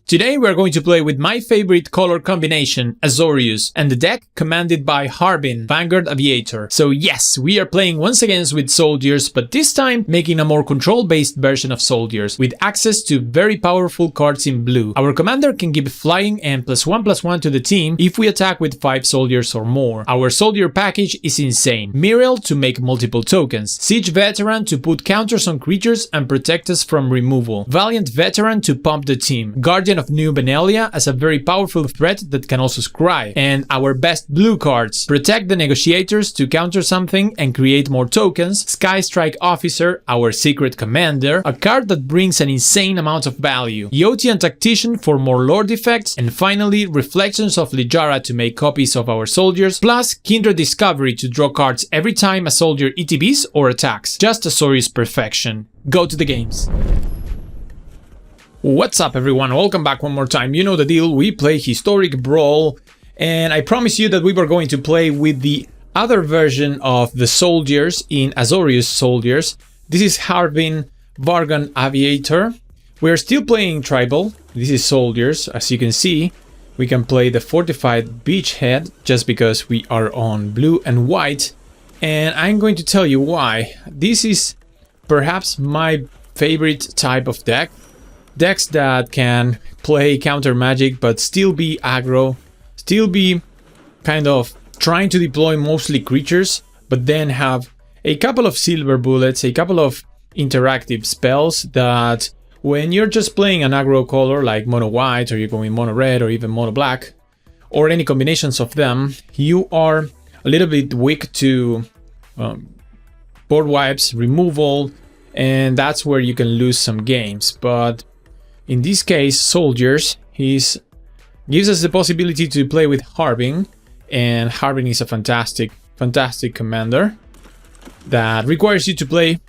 Today we are going to play with my favorite color combination, Azorius, and the deck commanded by Harbin, Vanguard Aviator. So yes, we are playing once again with soldiers, but this time making a more control-based version of soldiers, with access to very powerful cards in blue. Our commander can give flying and +1/+1 to the team if we attack with 5 soldiers or more. Our soldier package is insane. Miriel to make multiple tokens, Siege Veteran to put counters on creatures and protect us from removal, Valiant Veteran to pump the team, Guardian of New Benelia as a very powerful threat that can also scry, and our best blue cards: Protect the Negotiators to counter something and create more tokens, Sky Strike Officer, our secret commander, a card that brings an insane amount of value, Eotian Tactician for more Lord effects, and finally Reflections of Littjara to make copies of our soldiers, plus Kindred Discovery to draw cards every time a soldier ETBs or attacks. Just Azorius perfection. Go to the games. What's up everyone, welcome back one more time. You know the deal, we play Historic Brawl, and I promised you that we were going to play with the other version of the soldiers in Azorius Soldiers. This is Harbin Vanguard Aviator. We're still playing Tribal, this is Soldiers. As you can see, we can play the Fortified Beachhead just because we are on blue and white, and I'm going to tell you why. This is perhaps my favorite type of deck. Decks that can play counter magic but still be aggro, still be kind of trying to deploy mostly creatures, but then have a couple of silver bullets, a couple of interactive spells that when you're just playing an aggro color like mono white, or you're going mono red, or even mono black, or any combinations of them, you are a little bit weak to board wipes, removal, and that's where you can lose some games. But in this case, Soldiers, gives us the possibility to play with Harbin, and Harbin is a fantastic commander that requires you to play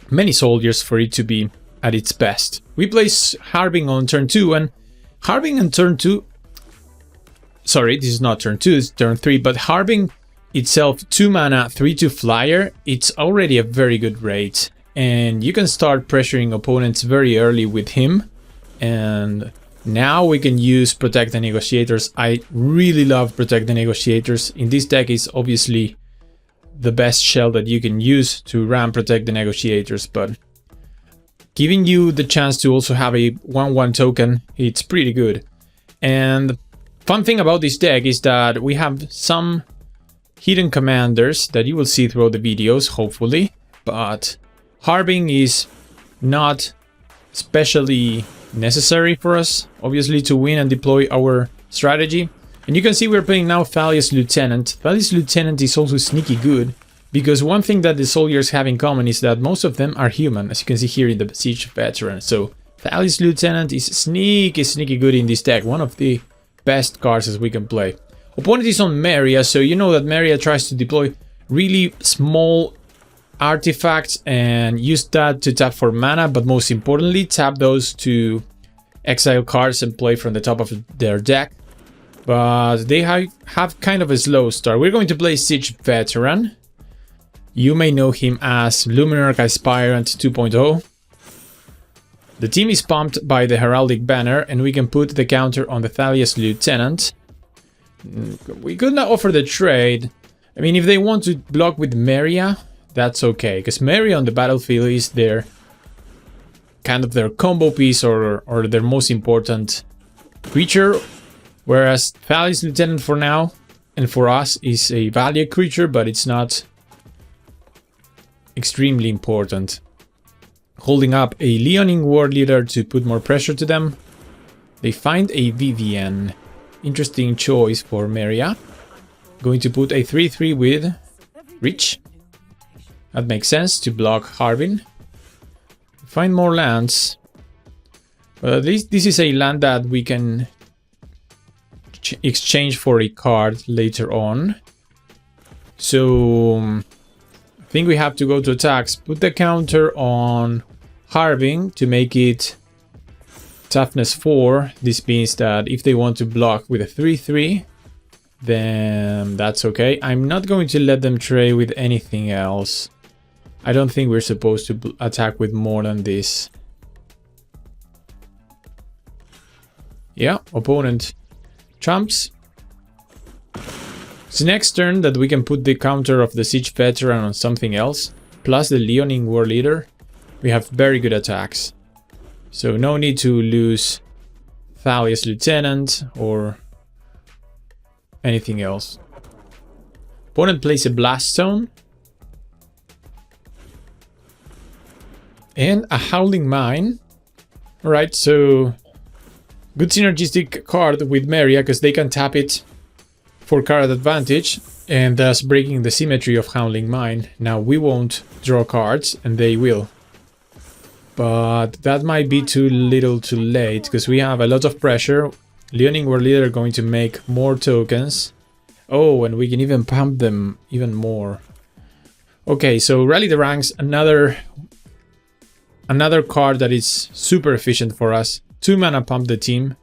many soldiers for it to be at its best. We place Harbin on turn 2, and Harbin on turn 2... Sorry, this is not turn 2, it's turn 3, but Harbin itself, 2 mana, 3/2 flyer, it's already a very good rate, and you can start pressuring opponents very early with him. And now we can use Protect the Negotiators. I really love Protect the Negotiators. In this deck is obviously the best shell that you can use to ram Protect the Negotiators, but giving you the chance to also have a 1/1 token, it's pretty good. And fun thing about this deck is that we have some hidden commanders that you will see throughout the videos, hopefully, but Harbin is not especially necessary for us, obviously, to win and deploy our strategy. And you can see we're playing now Thalia's Lieutenant. Thalia's Lieutenant is also sneaky good, because one thing that the soldiers have in common is that most of them are human, as you can see here in the Siege Veteran. So Thalia's Lieutenant is sneaky good in this deck, one of the best cards as we can play. Opponent is on Meria, so you know that Meria tries to deploy really small artifacts and use that to tap for mana, but most importantly tap those to exile cards and play from the top of their deck. But they have kind of a slow start. We're going to play Siege Veteran. You may know him as Luminarch Aspirant 2.0. The team is pumped by the Heraldic Banner, and we can put the counter on the Thalia's Lieutenant. We could not offer the trade. I mean, if they want to block with Meria, that's okay, because Meria on the battlefield is their kind of their combo piece, or their most important creature, whereas Thalia's Lieutenant for now and for us is a value creature, but it's not extremely important. Holding up a Leonin War Leader to put more pressure to them. They find a Vivian. Interesting choice for Meria. Going to put a 3/3 with Reach. That makes sense to block Harbin. Find more lands. But at least this is a land that we can exchange for a card later on. So I think we have to go to attacks. Put the counter on Harbin to make it toughness 4. This means that if they want to block with a 3/3, then that's okay. I'm not going to let them trade with anything else. I don't think we're supposed to attack with more than this. Yeah, opponent trumps. It's next turn that we can put the counter of the Siege Veteran on something else, plus the Leonin War Leader. We have very good attacks. So no need to lose Thalia's Lieutenant or anything else. Opponent plays a Blast Stone. And a Howling Mine. Alright, so good synergistic card with Meria because they can tap it for card advantage and thus breaking the symmetry of Howling Mine. Now we won't draw cards and they will. But that might be too little too late because we have a lot of pressure. Leonin War Leader are going to make more tokens. Oh, and we can even pump them even more. Okay, so Rally the Ranks, another card that is super efficient for us. 2 mana pump the team.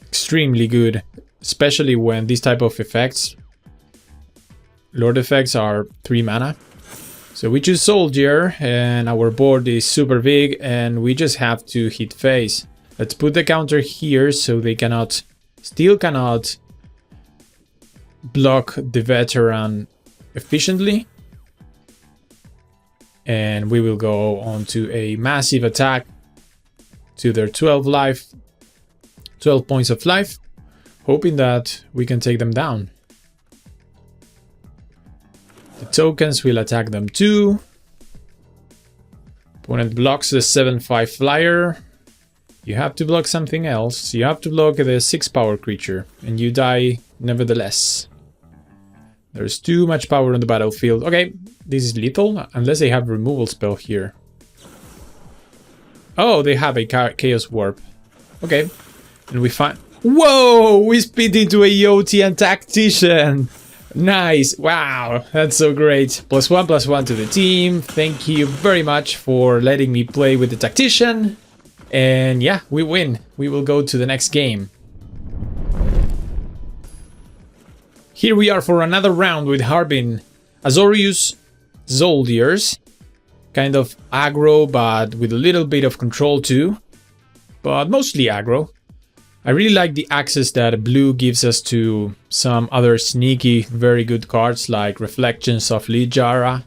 Extremely good, especially when these type of effects, Lord effects, are 3 mana. So we choose Soldier and our board is super big and we just have to hit face. Let's put the counter here so they still cannot block the Veteran efficiently. And we will go on to a massive attack to their 12 points of life, hoping that we can take them down. The tokens will attack them too. Opponent blocks the 7/5 flyer. You have to block something else. You have to block the 6 power creature, and you die nevertheless. There's too much power on the battlefield. Okay, this is lethal, unless they have removal spell here. Oh, they have a Chaos Warp. Okay, and we find... Whoa! We spit into a Yotian Tactician! Nice! Wow, that's so great. +1/+1 to the team. Thank you very much for letting me play with the Tactician. And yeah, we win. We will go to the next game. Here we are for another round with Harbin. Azorius Zoldyrs. Kind of aggro, but with a little bit of control too. But mostly aggro. I really like the access that blue gives us to some other sneaky, very good cards like Reflections of Littjara.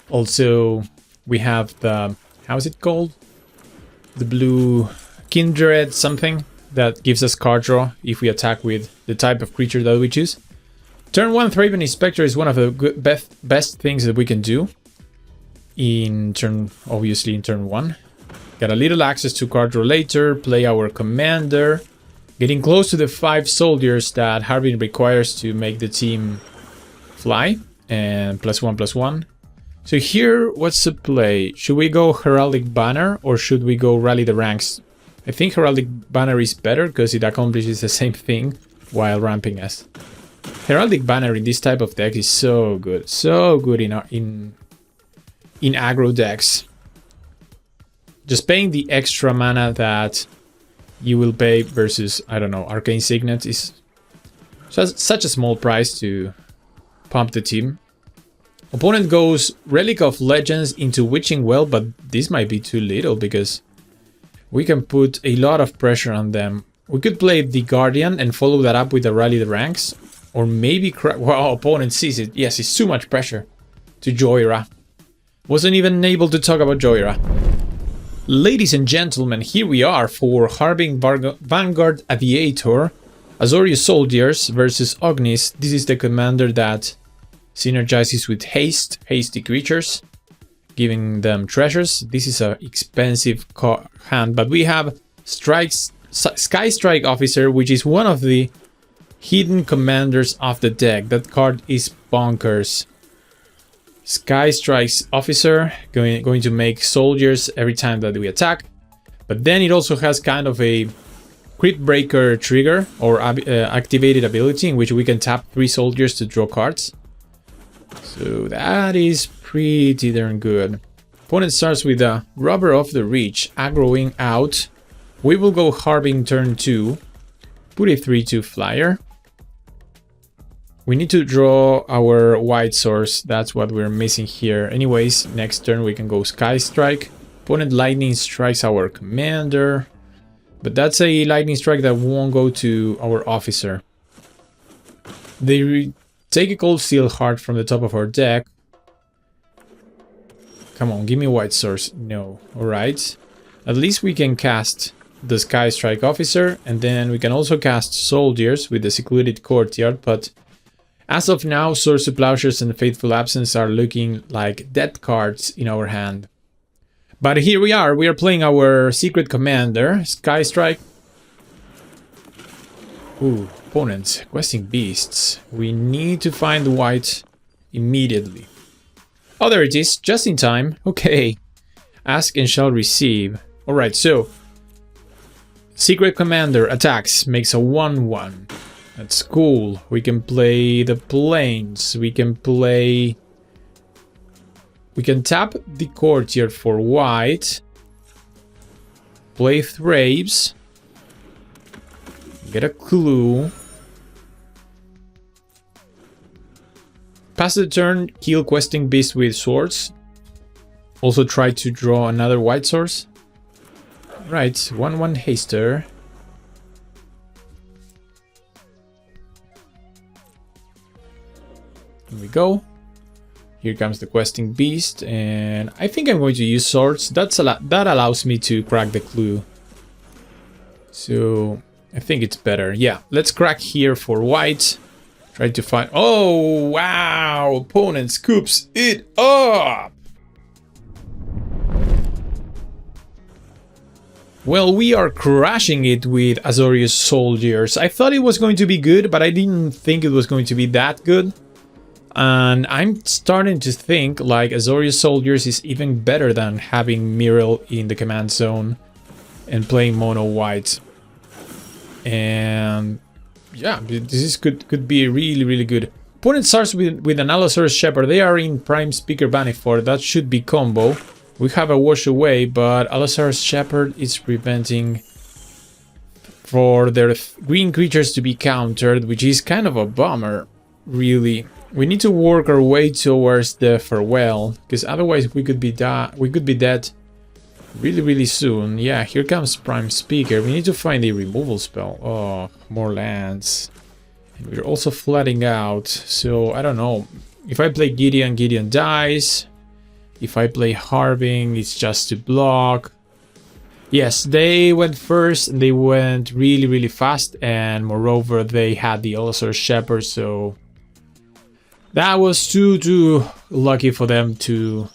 Also, we have the... how is it called? The blue Kindred something that gives us card draw if we attack with the type of creature that we choose. Turn 1 Thraben Inspector is one of the best things that we can do. Obviously in turn 1. Got a little access to card draw later, play our commander. Getting close to the 5 soldiers that Harbin requires to make the team fly. And +1/+1. So here, what's the play? Should we go Heraldic Banner or should we go Rally the Ranks? I think Heraldic Banner is better because it accomplishes the same thing while ramping us. Heraldic Banner in this type of deck is so good. So good in aggro decks. Just paying the extra mana that you will pay versus, I don't know, Arcane Signet is such a small price to pump the team. Opponent goes Relic of Legends into Witching Well, but this might be too little because we can put a lot of pressure on them. We could play the Guardian and follow that up with the Rally the Ranks. Or maybe... Wow, opponent sees it. Yes, it's too much pressure to Jhoira. Wasn't even able to talk about Jhoira. Ladies and gentlemen, here we are for Harbin Vanguard Aviator, Azorius Soldiers versus Ognis. This is the commander that synergizes with hasty creatures, giving them treasures. This is an expensive hand, but we have Sky Strike Officer, which is one of the hidden commanders of the deck. That card is bonkers. Sky Strike's Officer, going to make soldiers every time that we attack. But then it also has kind of a Crypt Breaker trigger or activated ability in which we can tap 3 soldiers to draw cards. So that is pretty darn good. Opponent starts with a Robber of the Reach, aggroing out. We will go Harbin turn 2, put a 3/2 flyer. We need to draw our white source. That's what we're missing here. Anyways, next turn we can go Sky Strike. Opponent Lightning strikes our commander. But that's a lightning strike that won't go to our officer. They take a cold steel heart from the top of our deck. Come on, give me white source. No. Alright. At least we can cast the Sky Strike Officer, and then we can also cast Soldiers with the Secluded Courtyard, but as of now, Swords to Plowshares and Faithful Absence are looking like dead cards in our hand. But here we are playing our Secret Commander, Sky Strike. Ooh, opponents, Questing Beasts. We need to find white immediately. Oh, there it is, just in time. Okay. Ask and shall receive. Alright, so Secret Commander attacks, makes a 1/1. That's cool. We can play the Plains. We can tap the Courtyard for white. Play Thraves. Get a clue. Pass the turn, kill Questing Beast with swords. Also try to draw another white source. Right, 1/1 haster. Here we go. Here comes the Questing Beast, and I think I'm going to use swords. That allows me to crack the clue. So I think it's better. Yeah, let's crack here for white. Try to find... Oh, wow! Opponent scoops it up! Well, we are crashing it with Azorius Soldiers. I thought it was going to be good, but I didn't think it was going to be that good. And I'm starting to think like Azorius Soldiers is even better than having Mirel in the command zone and playing mono white. And yeah, this could be really good. Opponent starts with an Allosaurus Shepherd. They are in Prime Speaker Bannerford. That should be combo. We have a wash away, but Allosaurus Shepherd is preventing for their green creatures to be countered, which is kind of a bummer, really. We need to work our way towards the Farewell, because otherwise we could be dead really soon. Yeah, here comes Prime Speaker. We need to find a removal spell. Oh, more lands. And we're also flooding out, so I don't know. If I play Gideon, Gideon dies. If I play Harbing, it's just to block. Yes, they went first, and they went really fast, and moreover, they had the Allosaurus Shepherd, so that was too lucky for them to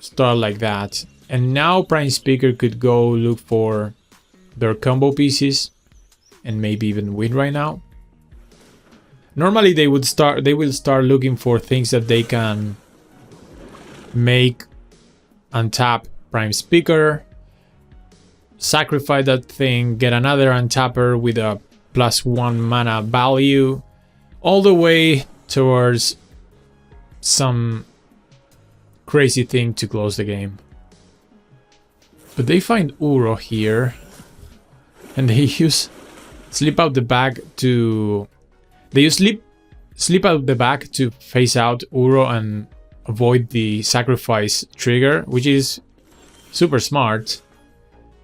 start like that. And now Prime Speaker could go look for their combo pieces and maybe even win right now. Normally they will start looking for things that they can make, untap Prime Speaker, sacrifice that thing, get another untapper with a +1 mana value, all the way towards some crazy thing to close the game. But they find Uro here, and they use Slip Out the Bag to... They use Slip Out the Bag to face out Uro and avoid the sacrifice trigger, which is super smart.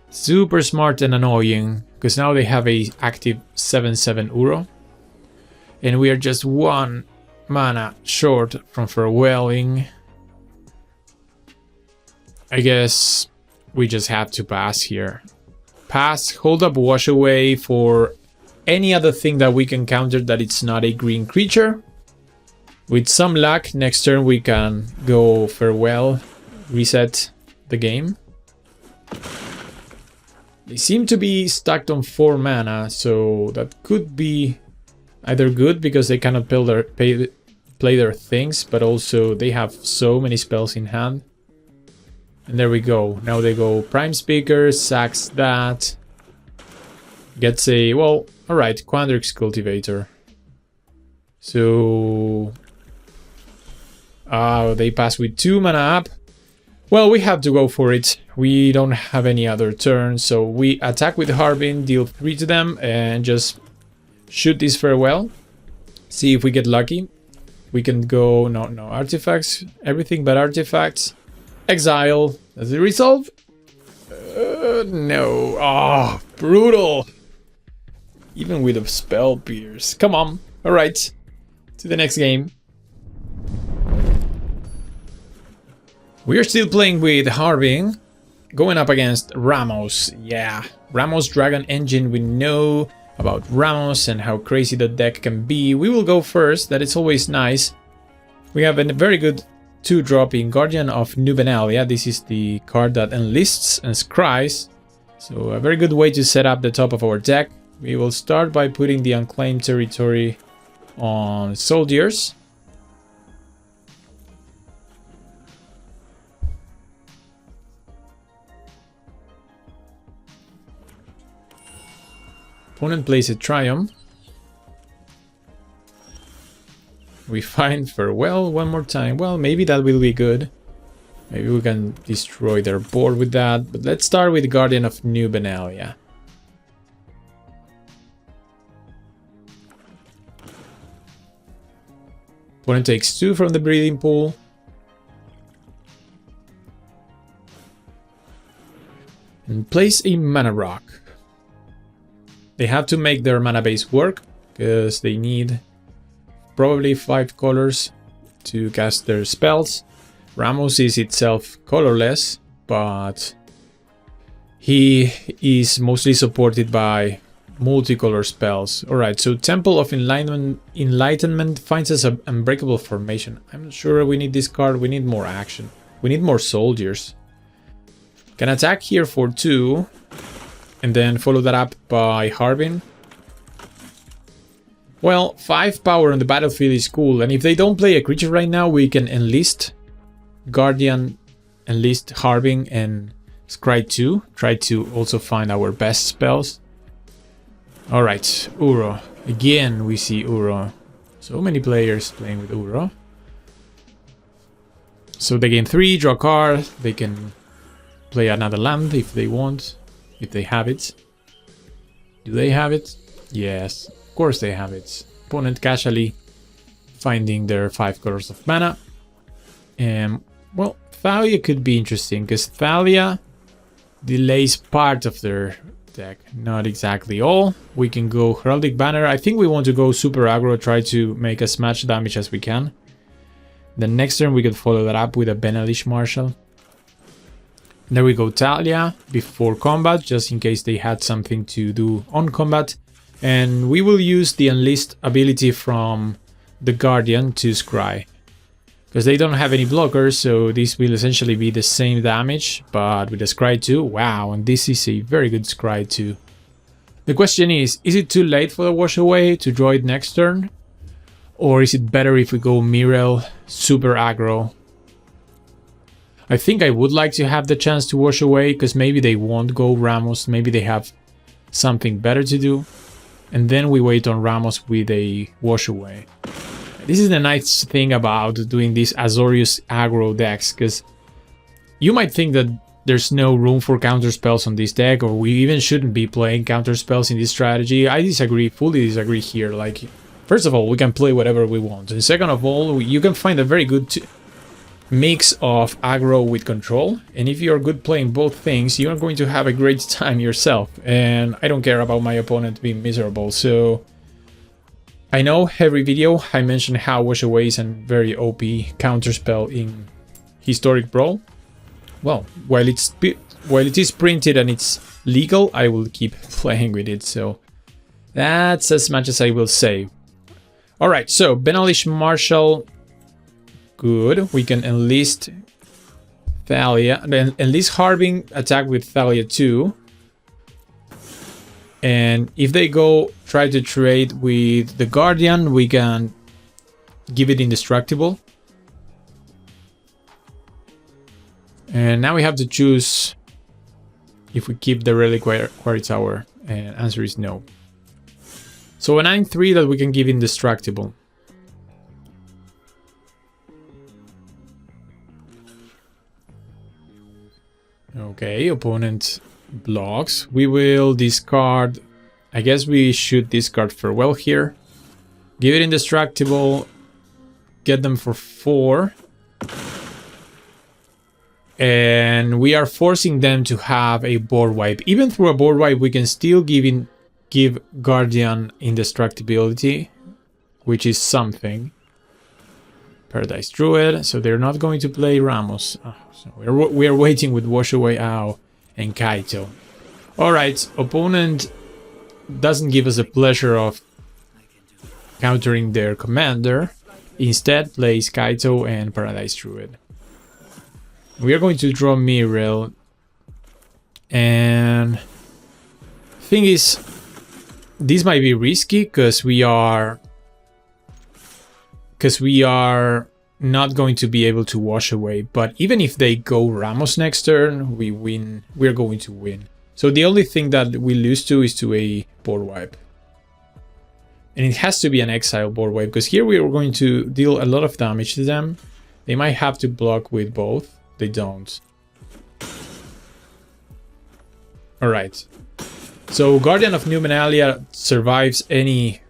Super smart and annoying, because now they have a active 7/7 Uro. And we are just 1 mana short from Farewelling. I guess we just have to pass here. Pass, hold up Wash Away for any other thing that we can counter that it's not a green creature. With some luck, next turn we can go Farewell, reset the game. They seem to be stacked on 4 mana, so that could be either good because they cannot play their things, but also they have so many spells in hand. And there we go. Now they go Prime Speaker, sacks that. Gets a, well, alright, Quandrix Cultivator. So... they pass with 2 mana up. Well, we have to go for it. We don't have any other turn, so we attack with Harbin, deal 3 to them, and just shoot this Farewell. See if we get lucky. We can go, no artifacts, everything but artifacts. Exile. Does it resolve? No. Oh, brutal. Even with a spell pierce. Come on. Alright. To the next game. We are still playing with Harbin. Going up against Ramos. Yeah. Ramos Dragon Engine. We know about Ramos and how crazy the deck can be. We will go first. That is always nice. We have a very good 2-drop in Guardian of New Benalia. This is the card that enlists and scries. So a very good way to set up the top of our deck. We will start by putting the unclaimed territory on soldiers. Opponent plays a Triumph. We find Farewell one more time. Well, maybe that will be good. Maybe we can destroy their board with that. But let's start with Guardian of New Benalia. Opponent takes 2 from the breeding pool. And plays a Mana Rock. They have to make their mana base work, because they need probably 5 colors to cast their spells. Ramos is itself colorless, but he is mostly supported by multicolor spells. Alright, so Temple of Enlightenment finds us an unbreakable formation. I'm not sure we need this card. We need more action. We need more soldiers. Can attack here for 2, and then follow that up by Harbin. Well, 5 power on the battlefield is cool, and if they don't play a creature right now, we can enlist Guardian, enlist Harbin, and Scry 2. Try to also find our best spells. Alright, Uro. Again, we see Uro. So many players playing with Uro. So they gain 3, draw a card. They can play another land if they want, if they have it. Do they have it? Yes, of course they have it. Opponent casually finding their 5 colors of mana. And, well, Thalia could be interesting, because Thalia delays part of their deck, not exactly all. We can go Heraldic Banner. I think we want to go super aggro, try to make as much damage as we can. The next turn we could follow that up with a Benalish Marshal. There we go, Thalia before combat, just in case they had something to do on combat. And we will use the Enlist ability from the Guardian to scry, because they don't have any blockers, so this will essentially be the same damage, but with a Scry 2. Wow, and this is a very good Scry 2. The question is it too late for the Wash Away to draw it next turn? Or is it better if we go Mirel, super aggro? I think I would like to have the chance to Wash Away, because maybe they won't go Ramos, maybe they have something better to do. And then we wait on Ramos with a Wash Away. This is the nice thing about doing these Azorius aggro decks, because you might think that there's no room for counter spells on this deck, or we even shouldn't be playing counter spells in this strategy. I disagree, fully disagree here. Like, first of all, we can play whatever we want, and second of all, you can find a very good mix of aggro with control, and if you're good playing both things, you're going to have a great time yourself, and I don't care about my opponent being miserable. So I know every video I mentioned how Wash Away is a very OP counterspell in Historic Brawl. Well, while it is printed and it's legal, I will keep playing with it, so that's as much as I will say. Alright, so Benalish Marshal, good. We can enlist Thalia, then enlist Harbin, attack with Thalia 2. And if they go try to trade with the Guardian, we can give it indestructible. And now we have to choose if we keep the Reliquary Tower, and answer is no. So a 9/3 that we can give indestructible. Okay, opponent blocks. We will discard. I guess we should discard Farewell here. Give it indestructible. Get them for 4. And we are forcing them to have a board wipe. Even through a board wipe, we can still give Guardian indestructibility, which is something. Paradise Druid, so they're not going to play Ramos. So we're waiting with Wash Away Ao and Kaito. Alright, opponent doesn't give us the pleasure of countering their commander. Instead, plays Kaito and Paradise Druid. We are going to draw Mirel. And thing is, this might be risky because we are not going to be able to wash away. But even if they go Ramos next turn, we win. We're going to win. So the only thing that we lose to is to a board wipe. And it has to be an exile board wipe, because here we are going to deal a lot of damage to them. They might have to block with both. They don't. Alright. So Guardian of Numenalia survives any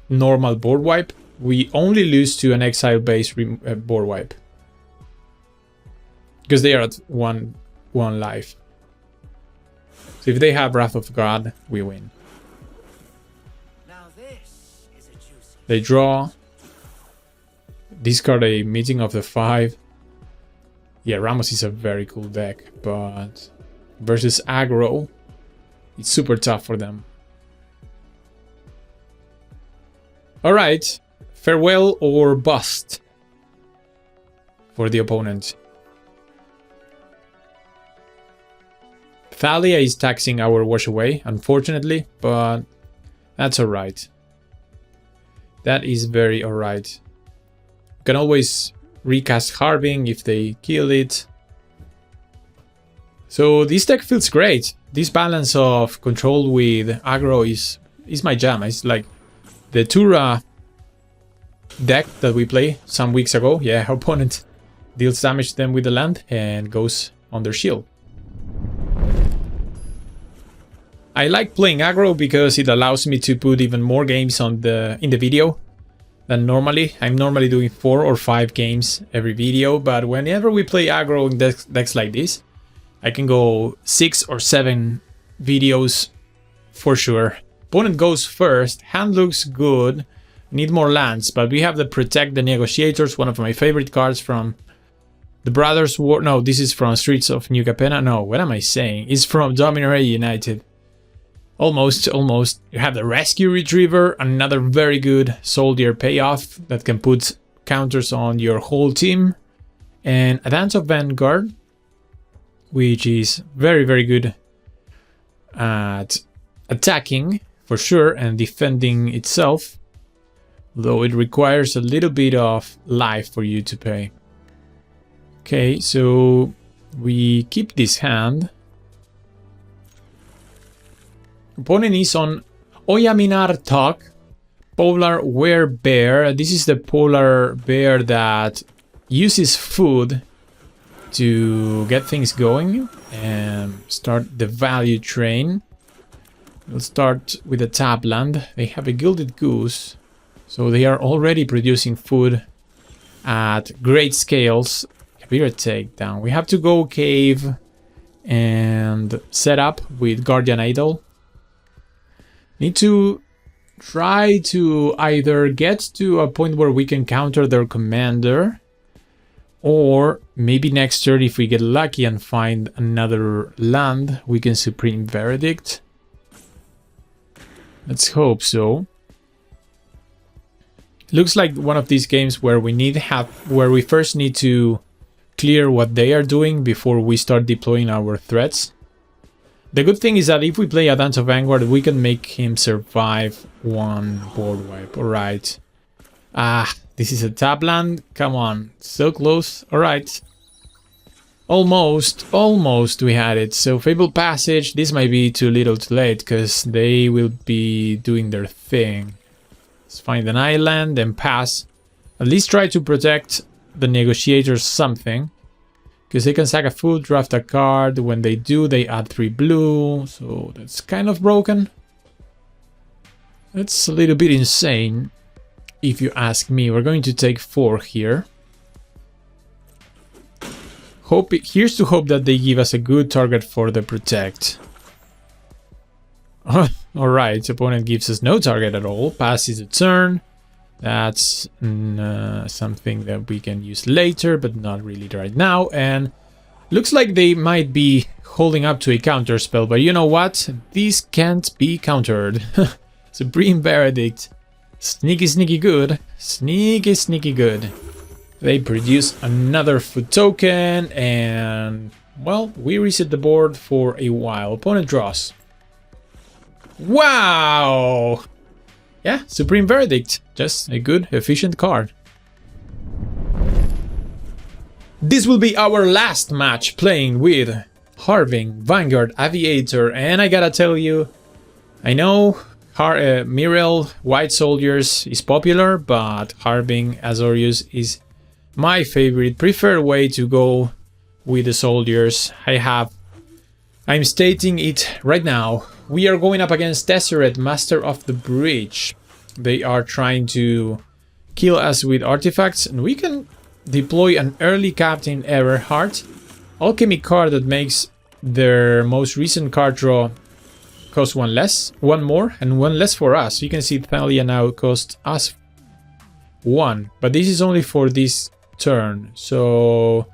normal board wipe. We only lose to an exile-based board wipe. Because they are at one life. So if they have Wrath of God, we win. Now this is a juicy. They draw. Discard a Meeting of the Five. Yeah, Ramos is a very cool deck, but versus aggro, it's super tough for them. Alright, farewell or bust for the opponent. Thalia is taxing our Wash Away, unfortunately, but that's alright. That is very alright. Can always recast Harbing if they kill it. So this deck feels great. This balance of control with aggro is my jam. It's like the Tura deck that we played some weeks ago. Yeah, our opponent deals damage to them with the land and goes on their shield. I like playing aggro because it allows me to put even more games on in the video than normally. I'm normally doing 4 or 5 games every video, but whenever we play aggro in decks like this, I can go 6 or 7 videos for sure. Opponent goes first, hand looks good, need more lands, but we have the Protect the Negotiators, one of my favorite cards from the Brothers War. No, this is from Streets of New Capenna. No, what am I saying? It's from Dominaria United. Almost. You have the Rescue Retriever, another very good soldier payoff that can put counters on your whole team. And a Dance of Vanguard, which is very, very good at attacking for sure and defending itself. Though it requires a little bit of life for you to pay. Okay, so we keep this hand. Opponent is on Oyaminar Talk, Polar Werebear. This is the polar bear that uses food to get things going and start the value train. We'll start with a tap land. They have a Gilded Goose, so they are already producing food at great scales. Kabira Takedown. We have to go cave and set up with Guardian Idol. Need to try to either get to a point where we can counter their commander, or maybe next turn, if we get lucky and find another land, we can Supreme Verdict. Let's hope so. Looks like one of these games where we first need to clear what they are doing before we start deploying our threats. The good thing is that if we play a Dance of Vanguard, we can make him survive one board wipe. Alright. This is a tap land. Come on. So close. Alright. Almost we had it. So Fabled Passage, this might be too little too late, because they will be doing their thing. Let's find an island and pass. At least try to protect the Negotiators something. Because they can sack a food, draft a card. When they do, they add 3 blue. So that's kind of broken. That's a little bit insane, if you ask me. We're going to take 4 here. Here's to hope that they give us a good target for the protect. Alright, opponent gives us no target at all. Passes a turn. That's something that we can use later, but not really right now. And looks like they might be holding up to a counter spell, but you know what? This can't be countered. Supreme Verdict. Sneaky, sneaky good. Sneaky, sneaky good. They produce another food token, and well, we reset the board for a while. Opponent draws. Wow! Yeah, Supreme Verdict. Just a good, efficient card. This will be our last match playing with Harbing, Vanguard, Aviator, and I gotta tell you, I know Mirel, White Soldiers is popular, but Harbing, Azorius is my favorite, preferred way to go with the soldiers. I'm stating it right now. We are going up against Tezzeret, Master of the Bridge. They are trying to kill us with artifacts, and we can deploy an early Captain Everhart alchemy card that makes their most recent card draw cost one more, and one less for us. You can see Thalia now costs us 1, but this is only for this turn, so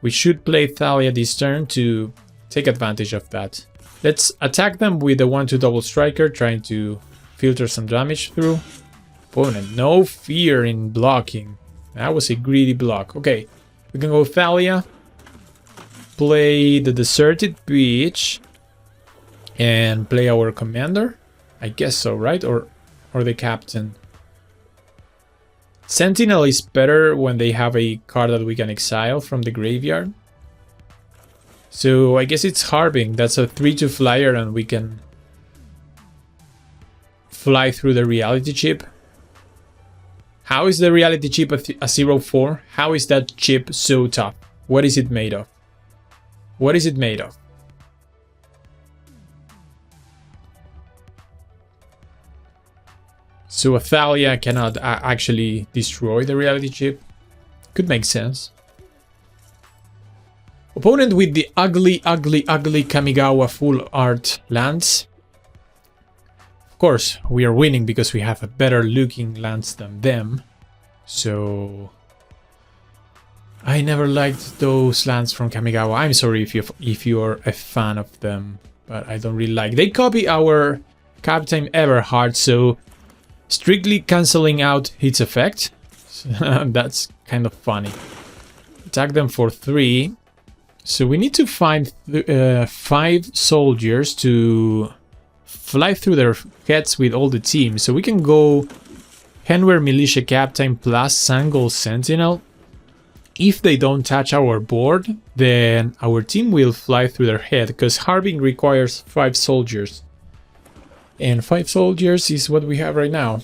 we should play Thalia this turn to take advantage of that. Let's attack them with the 1/2 double striker, trying to filter some damage through. Opponent, no fear in blocking. That was a greedy block. Okay, we can go Thalia, play the Deserted Beach, and play our commander. I guess so, right? Or the captain. Sentinel is better when they have a card that we can exile from the graveyard. So I guess it's Harbing. That's a 3/2 flyer, and we can fly through the reality chip. How is the reality chip a 0/4? How is that chip so tough? What is it made of? What is it made of? So Thalia cannot actually destroy the reality chip. Could make sense. Opponent with the ugly, ugly, ugly Kamigawa full art lands. Of course, we are winning because we have a better looking lands than them. So I never liked those lands from Kamigawa. I'm sorry if you're a fan of them, but I don't really like. They copy our Captain Everhart, so strictly cancelling out its effect. That's kind of funny. Attack them for 3. So we need to find 5 soldiers to fly through their heads with all the teams. So we can go Henwer Militia Captain plus Sangol Sentinel. If they don't touch our board, then our team will fly through their head, because Harbing requires 5 soldiers. And 5 soldiers is what we have right now.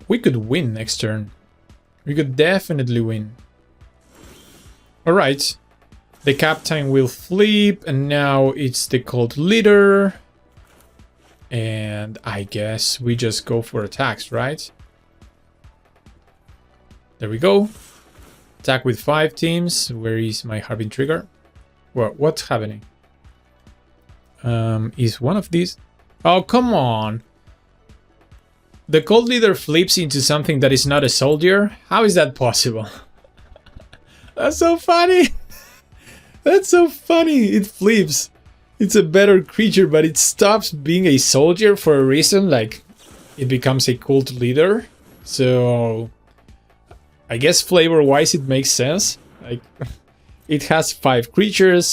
We could win next turn. We could definitely win. Alright. The captain will flip, and now it's the cult leader. And I guess we just go for attacks, right? There we go. Attack with 5 teams. Where is my Harbing trigger? Well, what's happening? Is one of these... Oh, come on. The cult leader flips into something that is not a soldier? How is that possible? That's so funny. That's so funny. It flips. It's a better creature, but it stops being a soldier for a reason. Like, it becomes a cult leader. So, I guess flavor-wise it makes sense. Like, it has 4 creatures,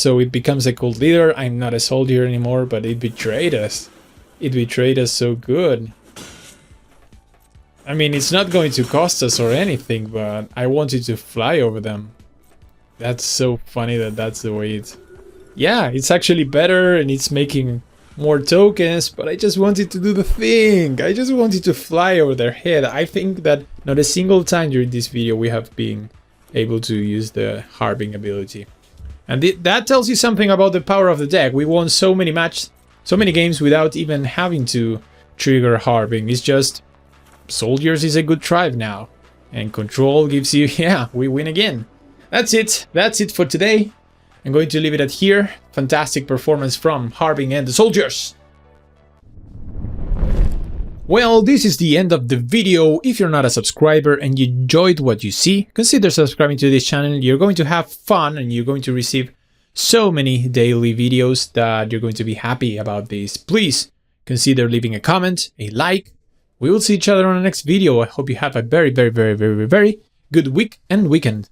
so it becomes a cult leader. I'm not a soldier anymore, but it betrayed us. It betrayed us so good. I mean, it's not going to cost us or anything, but I wanted to fly over them. That's so funny that that's the way it... Yeah, it's actually better and it's making more tokens, but I just wanted to do the thing. I just wanted to fly over their head. I think that not a single time during this video we have been able to use the Harbing ability. And that tells you something about the power of the deck. We won so many games without even having to trigger Harbing. It's just Soldiers is a good tribe now. And Control gives you, yeah, we win again. That's it. That's it for today. I'm going to leave it at here. Fantastic performance from Harbin and the soldiers. Well, this is the end of the video. If you're not a subscriber and you enjoyed what you see, consider subscribing to this channel. You're going to have fun and you're going to receive so many daily videos that you're going to be happy about this. Please consider leaving a comment, a like. We will see each other on the next video. I hope you have a very good week and weekend.